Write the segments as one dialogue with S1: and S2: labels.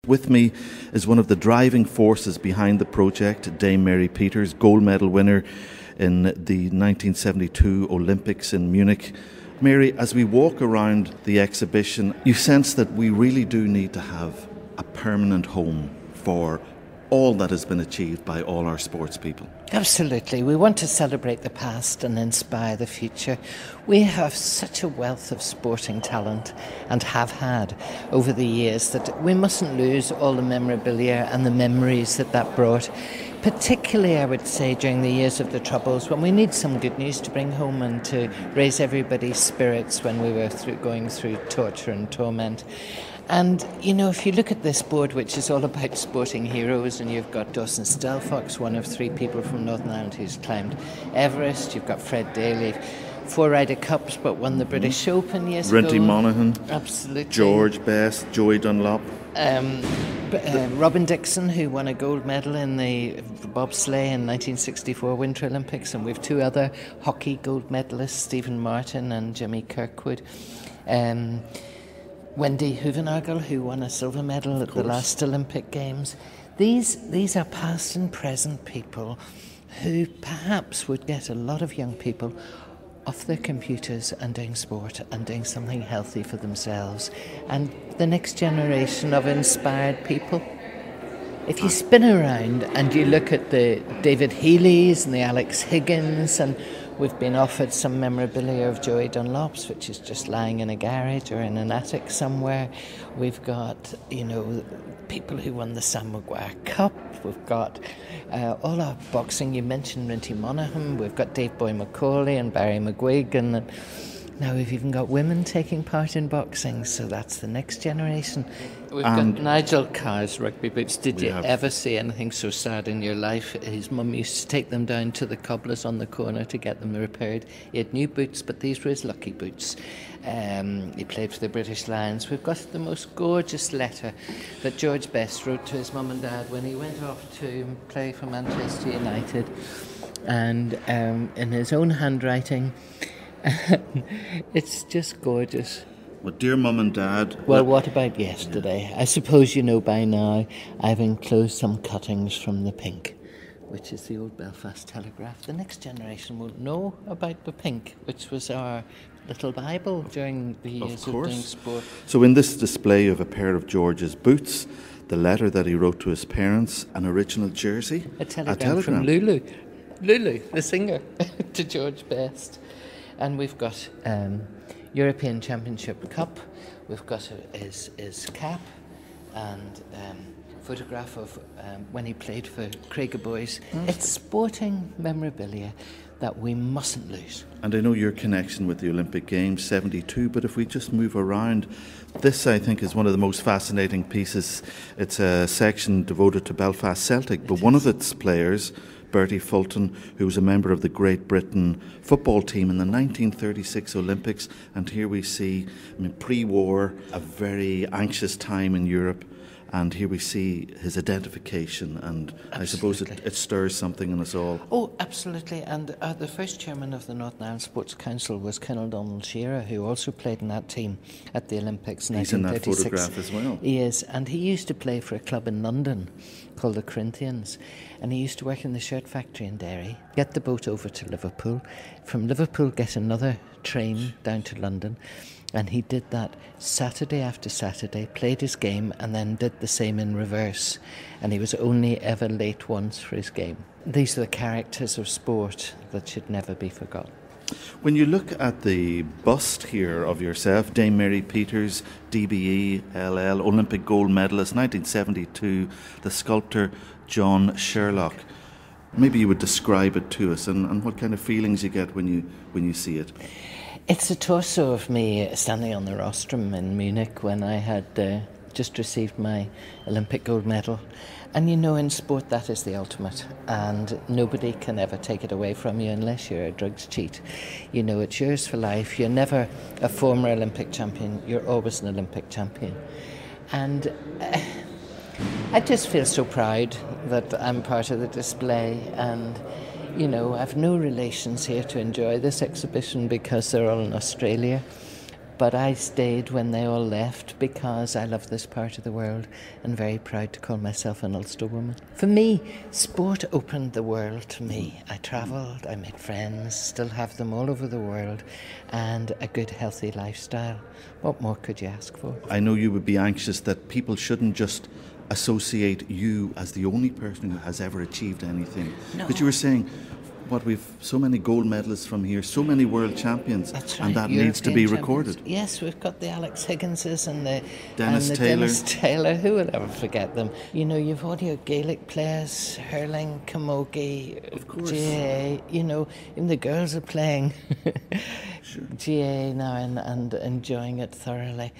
S1: With me is one of the driving forces behind the project, Dame Mary Peters, gold medal winner in the 1972 Olympics in Munich. Mary, as we walk around the exhibition, you sense that we really do need to have a permanent home for all that has been achieved by all our sports people.
S2: Absolutely. We want to celebrate the past and inspire the future. We have such a wealth of sporting talent and have had over the years that we mustn't lose all the memorabilia and the memories that brought. Particularly, I would say, during the years of the Troubles, when we need some good news to bring home and to raise everybody's spirits when we were going through torture and torment. And, you know, if you look at this board, which is all about sporting heroes, and you've got Dawson Stelfox, one of 3 people from Northern Ireland who's climbed Everest. You've got Fred Daly, 4 Ryder Cups, but won the British Open years ago.
S1: Rinty Monaghan.
S2: Absolutely.
S1: George Best, Joey Dunlop.
S2: Robin Dixon, who won a gold medal in the bobsleigh in 1964 Winter Olympics, and we've 2 other hockey gold medalists, Stephen Martin and Jimmy Kirkwood. Wendy Hoovenagel, who won a silver medal at the last Olympic Games. These are past and present people who perhaps would get a lot of young people off their computers and doing sport and doing something healthy for themselves. And the next generation of inspired people. If you spin around and you look at the David Healy's and the Alex Higgins, and we've been offered some memorabilia of Joey Dunlop's, which is just lying in a garage or in an attic somewhere. We've got, you know, people who won the Sam Maguire Cup. We've got all our boxing. You mentioned Rinty Monaghan. We've got Dave Boy McCauley and Barry McGuig, and now we've even got women taking part in boxing, so that's the next generation. We've got Nigel Carr's rugby boots. Did you ever see anything so sad in your life? His mum used to take them down to the cobblers on the corner to get them repaired. He had new boots, but these were his lucky boots. He played for the British Lions. We've got the most gorgeous letter that George Best wrote to his mum and dad when he went off to play for Manchester United, and in his own handwriting. It's just gorgeous.
S1: Well, dear Mum and Dad...
S2: Well, what about yesterday? I suppose you know by now I've enclosed some cuttings from the Pink, which is the old Belfast Telegraph. The next generation won't know about the Pink, which was our little Bible during the years of doing sport.
S1: So in this display of a pair of George's boots, the letter that he wrote to his parents, an original jersey...
S2: A telegram from Lulu, the singer, to George Best. And we've got European Championship Cup, we've got his cap, and photograph of when he played for Craigie Boys. It's sporting memorabilia that we mustn't lose.
S1: And I know your connection with the Olympic Games, 72, but if we just move around, this I think is one of the most fascinating pieces. It's a section devoted to Belfast Celtic, but one of its players, Bertie Fulton, who was a member of the Great Britain football team in the 1936 Olympics. And here we see, pre-war, a very anxious time in Europe. And here we see his identification, and absolutely. I suppose it stirs something in us all.
S2: Oh, absolutely. And the first chairman of the Northern Ireland Sports Council was Colonel Donald Shearer, who also played in that team at the Olympics in 1936.
S1: He's in that photograph as well.
S2: He is, and he used to play for a club in London called the Corinthians, and he used to work in the shirt factory in Derry, get the boat over to Liverpool, from Liverpool get another train down to London. And he did that Saturday after Saturday, played his game, and then did the same in reverse. And he was only ever late once for his game. These are the characters of sport that should never be forgotten.
S1: When you look at the bust here of yourself, Dame Mary Peters, DBE, LL, Olympic gold medalist, 1972, the sculptor John Sherlock. Maybe you would describe it to us, and what kind of feelings you get when you see it.
S2: It's a torso of me standing on the rostrum in Munich when I had just received my Olympic gold medal. And you know, in sport that is the ultimate, and nobody can ever take it away from you unless you're a drugs cheat. You know, it's yours for life. You're never a former Olympic champion, you're always an Olympic champion. And I just feel so proud that I'm part of the display, and you know, I've no relations here to enjoy this exhibition because they're all in Australia. But I stayed when they all left because I love this part of the world and very proud to call myself an Ulster woman. For me, sport opened the world to me. I travelled, I made friends, still have them all over the world, and a good healthy lifestyle. What more could you ask for?
S1: I know you would be anxious that people shouldn't just associate you as the only person who has ever achieved anything.
S2: No.
S1: But you were saying, we've so many gold medalists from here, so many world champions,
S2: That's right.
S1: and that
S2: European
S1: needs to be
S2: champions.
S1: recorded.
S2: Yes, we've got the Alex Higginses and the
S1: Dennis
S2: Dennis Taylor. Who will ever forget them? You know, you've all your Gaelic players, hurling, camogie,
S1: Of course.
S2: GA. You know, even the girls are playing
S1: Sure.
S2: GA now and enjoying it thoroughly.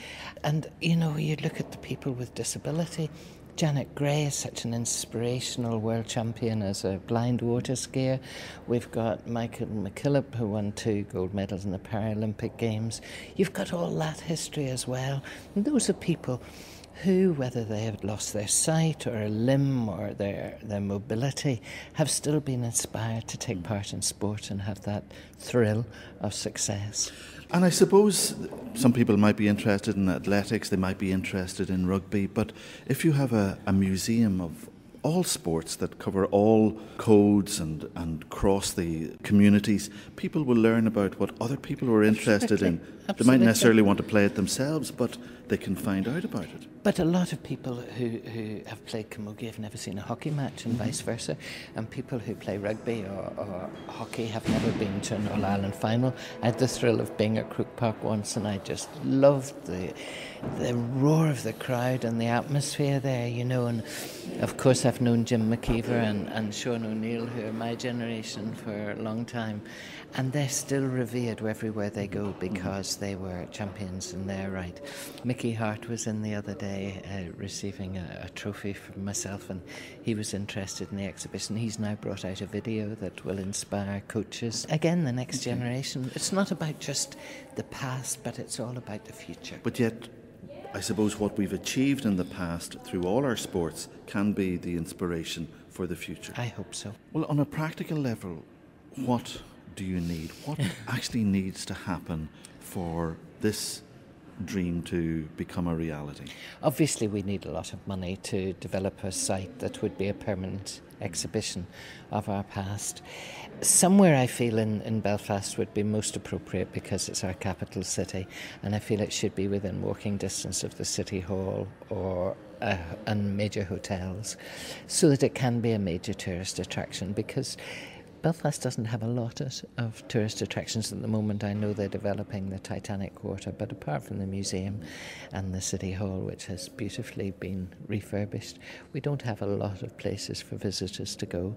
S2: And you know, you look at the people with disability. Janet Gray is such an inspirational world champion as a blind water skier. We've got Michael McKillop, who won 2 gold medals in the Paralympic Games. You've got all that history as well. And those are people who, whether they have lost their sight or a limb or their mobility, have still been inspired to take part in sport and have that thrill of success.
S1: And I suppose some people might be interested in athletics, they might be interested in rugby, but if you have a museum of all sports that cover all codes and cross the communities, people will learn about what other people are interested in.
S2: Absolutely.
S1: They might necessarily want to play it themselves, but they can find out about it.
S2: But a lot of people who have played camogie have never seen a hockey match and vice versa. And people who play rugby or hockey have never been to an All-Ireland final. I had the thrill of being at Croke Park once and I just loved the roar of the crowd and the atmosphere there, you know. And of course I've known Jim McKeever and Sean O'Neill, who are my generation, for a long time. And they're still revered everywhere they go because they were champions in their right. Mickey Hart was in the other day receiving a trophy from myself, and he was interested in the exhibition. He's now brought out a video that will inspire coaches. Again, the next generation. It's not about just the past, but it's all about the future.
S1: But yet, I suppose what we've achieved in the past through all our sports can be the inspiration for the future.
S2: I hope so.
S1: Well, on a practical level, what do you need? What actually needs to happen for this dream to become a reality?
S2: Obviously, we need a lot of money to develop a site that would be a permanent exhibition of our past. Somewhere I feel in Belfast would be most appropriate because it's our capital city, and I feel it should be within walking distance of the City Hall or and major hotels, so that it can be a major tourist attraction, because Belfast doesn't have a lot of tourist attractions at the moment. I know they're developing the Titanic Quarter, but apart from the museum and the City Hall, which has beautifully been refurbished, we don't have a lot of places for visitors to go.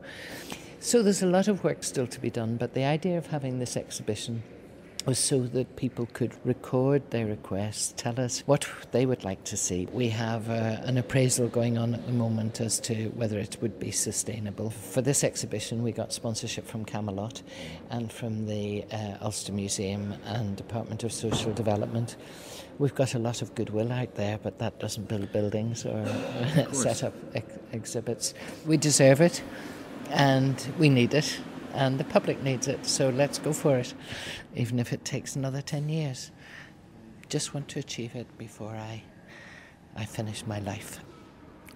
S2: So there's a lot of work still to be done, but the idea of having this exhibition was so that people could record their requests, tell us what they would like to see. We have an appraisal going on at the moment as to whether it would be sustainable. For this exhibition, we got sponsorship from Camelot and from the Ulster Museum and Department of Social Development. We've got a lot of goodwill out there, but that doesn't build buildings or set up exhibits. We deserve it, and we need it. And the public needs it, so let's go for it, even if it takes another 10 years. Just want to achieve it before I finish my life.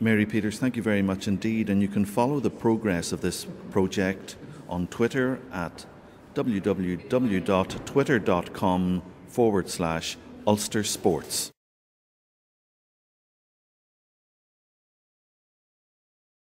S1: Mary Peters, thank you very much indeed, and you can follow the progress of this project on Twitter at www.twitter.com/Ulster Sports.